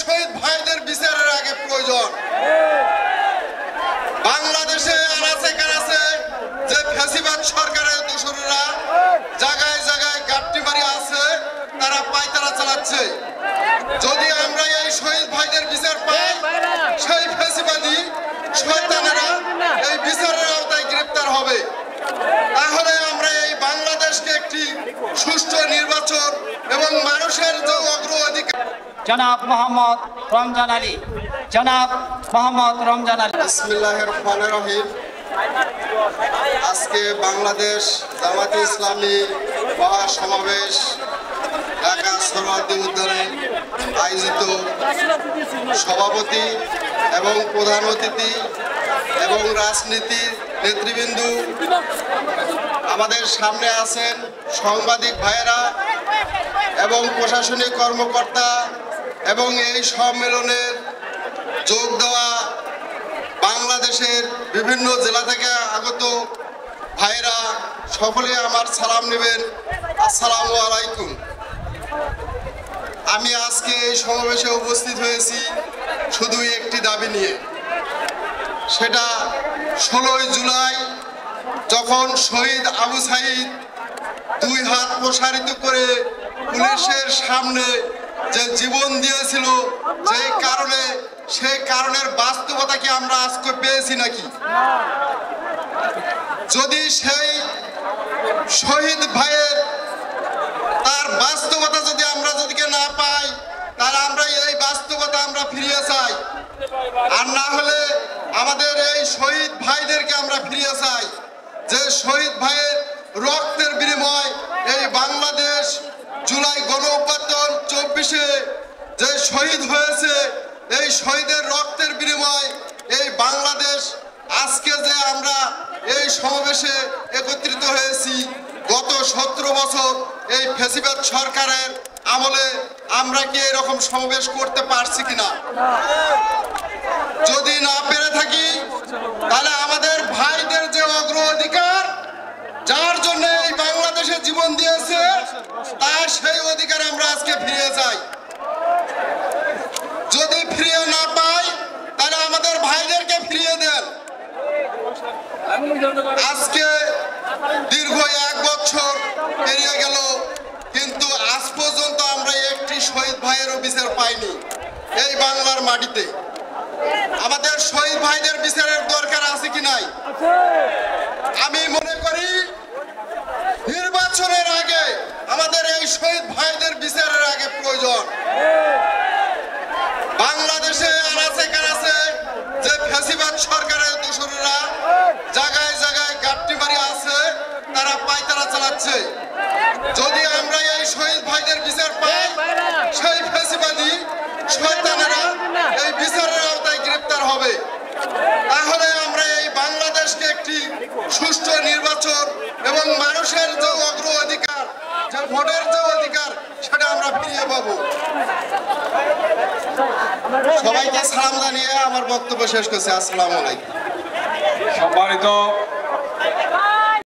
শহীদ ভাইদের বিচারের আগে প্রয়োজন। বাংলাদেশে আনাচে কানাচে যে ফ্যাসিবাদ সরকারের দোসরেরা জায়গায় জায়গায় গাঁটটি মারি আছে, তারা পায়তারা চালাচ্ছে। যদি আমরা এই শহীদ ভাইদের বিচার পাই, সেই ফ্যাসিবাদী শয়তানেরা এই বিচারের আওতায় গ্রেপ্তার হবে। তাহলে আমরা এই বাংলাদেশকে একটি সুষ্ঠু নির্বাচন এবং মানুষের যে অগ্রাধিকার। জনাব মোহাম্মদ রমজান আলী, জনাব মোহাম্মদ রমজান আলী। বিসমিল্লাহির রহমানির রহিম। আজকে বাংলাদেশ জামাতে ইসলামী মহাসমাবেশ ঢাকা সরওয়ার্দী উদ্যানে আয়োজিত সভাপতি এবং প্রধান অতিথি এবং রাজনীতির নেতৃবৃন্দ, আমাদের সামনে আছেন সাংবাদিক ভাইয়েরা এবং প্রশাসনিক কর্মকর্তা এবং এই সম্মেলনের যোগ দেওয়া বাংলাদেশের বিভিন্ন জেলা থেকে আগত ভাইয়েরা, সকলে আমার সালাম নেবেন। আসসালামু আলাইকুম। আমি আজকে এই সমাবেশে উপস্থিত হয়েছি শুধু একটি দাবি নিয়ে। সেটা 16 জুলাই যখন শহীদ আবু সাঈদ 2 হাত প্রসারিত করে পুলিশের সামনে যে জীবন দিয়েছিল, সেই কারণের বাস্তবতা কি আমরা আজকে পেয়েছি নাকি? যদি সেই শহীদ ভাইয়ের তার বাস্তবতা যদি আমরা না পাই, তাহলে আমরা এই বাস্তবতা আমরা ফিরিয়ে চাই। আর না হলে আমাদের এই শহীদ ভাইদেরকে আমরা ফিরিয়ে চাই, যে শহীদ ভাইয়ের রক্তের বিনিময় এই বাংলাদেশ জুলাই গণ অভ্যুত্থান 24-এ যে শহীদ হয়েছে, এই শহীদের রক্তের বিনিময় এই বাংলাদেশ আজকে যে আমরা এই সমাবেশে একত্রিত হয়েছি, গত 17 বছর এই ফ্যাসিবাদ সরকারের আমলে আমরা কি এরকম সমাবেশ করতে পারছি কিনা? যদি না পেরে থাকি, তাহলে আমাদের ভাইদের যে অগ্রাধিকার, যার জন্য এই বাংলাদেশে জীবন দিয়েছে, তার সেই অধিকার আমরা আজকে ফিরিয়ে চাই। যদি ফিরিয়ে না পাই, তাহলে আমাদের ভাইদেরকে ফিরিয়ে দেন। আজকে দীর্ঘ 1 বছর পেরিয়ে গেল, কিন্তু আজ পর্যন্ত আমরা একটি শহীদ ভাইয়েরও বিচার পাইনি এই বাংলার মাটিতে। আমাদের শহীদ ভাইদের বিচারের দরকার আছে কি নাই? আমি মনে করি নির্বাচনের আগে আমাদের এই শহীদ ভাইদের বিচারের আগে প্রয়োজন। বাংলাদেশে আনাচে কানাচে যে ফ্যাসিবাদ সরকারের দোসরেরা জায়গায় জায়গায় গাঁটটি মারি আছে, তারা পায়তারা চালাচ্ছে। যদি আমরা এই শহীদ ভাইদের বিচার পাই, সেই ফ্যাসিবাদী শয়তানেরা এই বিচারের আওতায় গ্রেপ্তার হবে। তাহলে আমরা এই বাংলাদেশকে একটি সুষ্ঠু নির্বাচন এবং মানুষের যে অগ্রাধিকার, যে ভোটের যে অধিকার, সেটা আমরা ফিরিয়ে পাবো। সবাইকে সালাম জানিয়ে আমার বক্তব্য শেষ করছি। আসসালামু আলাইকুম। সম্মানিত